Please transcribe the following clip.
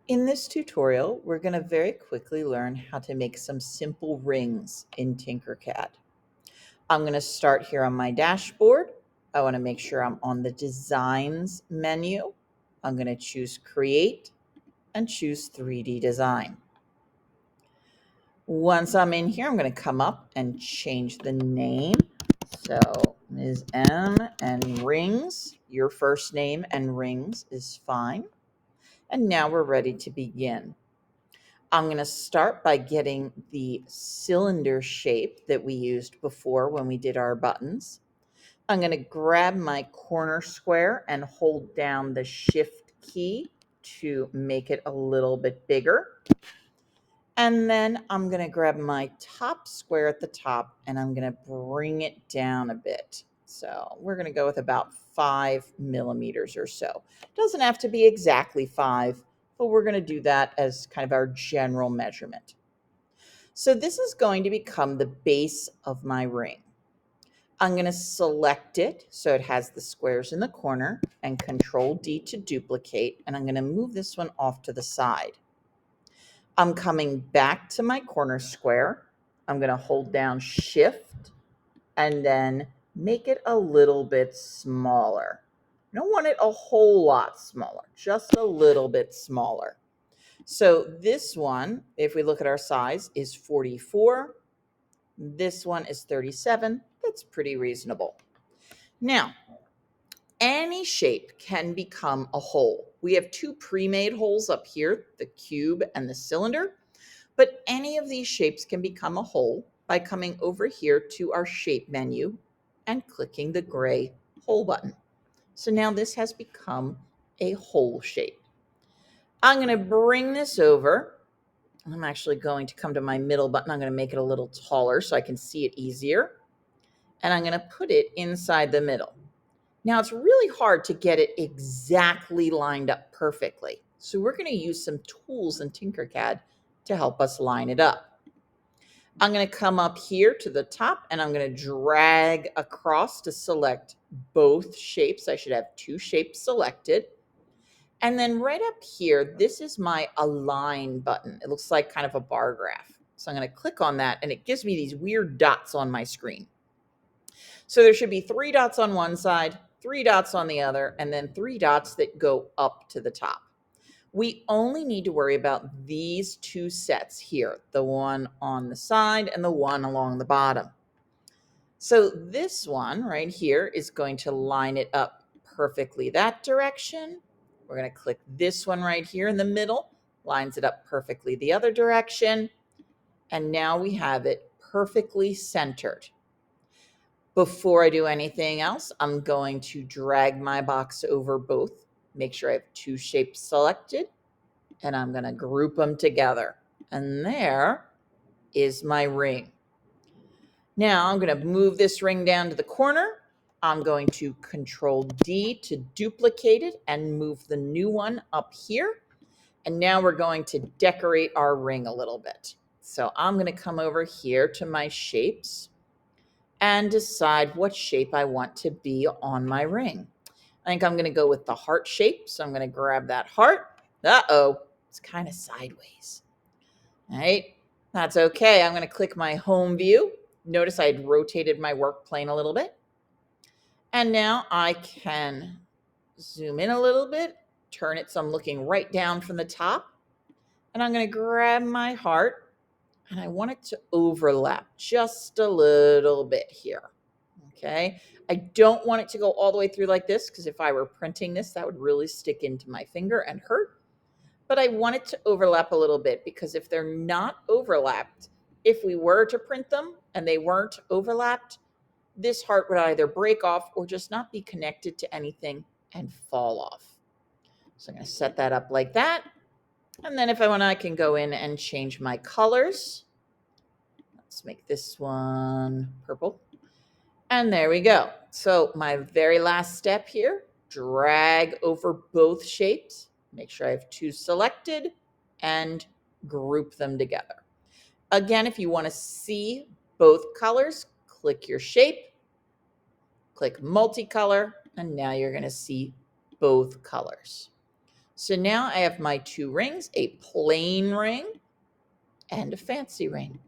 In this tutorial, we're going to very quickly learn how to make some simple rings in Tinkercad. I'm going to start here on my dashboard. I want to make sure I'm on the Designs menu. I'm going to choose Create and choose 3D Design. Once I'm in here, I'm going to come up and change the name. So Ms. M and Rings, your first name and Rings is fine. And now we're ready to begin. I'm going to start by getting the cylinder shape that we used before when we did our buttons. I'm going to grab my corner square and hold down the Shift key to make it a little bit bigger. And then I'm going to grab my top square at the top and I'm going to bring it down a bit. So we're going to go with about 5 millimeters or so. Doesn't have to be exactly 5, but we're going to do that as kind of our general measurement. So this is going to become the base of my ring. I'm going to select it so it has the squares in the corner and Control D to duplicate, and I'm going to move this one off to the side. I'm coming back to my corner square. I'm going to hold down Shift and then make it a little bit smaller. I don't want it a whole lot smaller, just a little bit smaller. So this one, if we look at our size, is 44. This one is 37. That's pretty reasonable. Now, any shape can become a hole. We have 2 pre-made holes up here, the cube and the cylinder, but any of these shapes can become a hole by coming over here to our shape menu and clicking the gray hole button. So now this has become a hole shape. I'm going to bring this over. I'm actually going to come to my middle button. I'm going to make it a little taller so I can see it easier. And I'm going to put it inside the middle. Now it's really hard to get it exactly lined up perfectly. So we're going to use some tools in Tinkercad to help us line it up. I'm going to come up here to the top and I'm going to drag across to select both shapes. I should have 2 shapes selected. And then right up here, this is my Align button. It looks like kind of a bar graph. So I'm going to click on that and it gives me these weird dots on my screen. So there should be 3 dots on one side, 3 dots on the other, and then 3 dots that go up to the top. We only need to worry about these 2 sets here, the one on the side and the one along the bottom. So this one right here is going to line it up perfectly that direction. We're going to click this one right here in the middle, lines it up perfectly the other direction. And now we have it perfectly centered. Before I do anything else, I'm going to drag my box over both, make sure I have 2 shapes selected, and I'm going to group them together. And there is my ring. Now I'm going to move this ring down to the corner. I'm going to Control D to duplicate it and move the new one up here. And now we're going to decorate our ring a little bit. So I'm going to come over here to my shapes and decide what shape I want to be on my ring. I think I'm going to go with the heart shape. So I'm going to grab that heart. Uh-oh, it's kind of sideways. All right, that's okay. I'm going to click my home view. Notice I had rotated my work plane a little bit. And now I can zoom in a little bit, turn it so I'm looking right down from the top. And I'm going to grab my heart and I want it to overlap just a little bit here. Okay. I don't want it to go all the way through like this because if I were printing this, that would really stick into my finger and hurt. But I want it to overlap a little bit because if they're not overlapped, if we were to print them and they weren't overlapped, this heart would either break off or just not be connected to anything and fall off. So I'm going to set that up like that. And then if I want, I can go in and change my colors. Let's make this one purple. And there we go. So my very last step here, drag over both shapes, make sure I have 2 selected and group them together. Again, if you want to see both colors, click your shape, click multicolor, and now you're going to see both colors. So now I have my two rings, a plain ring and a fancy ring.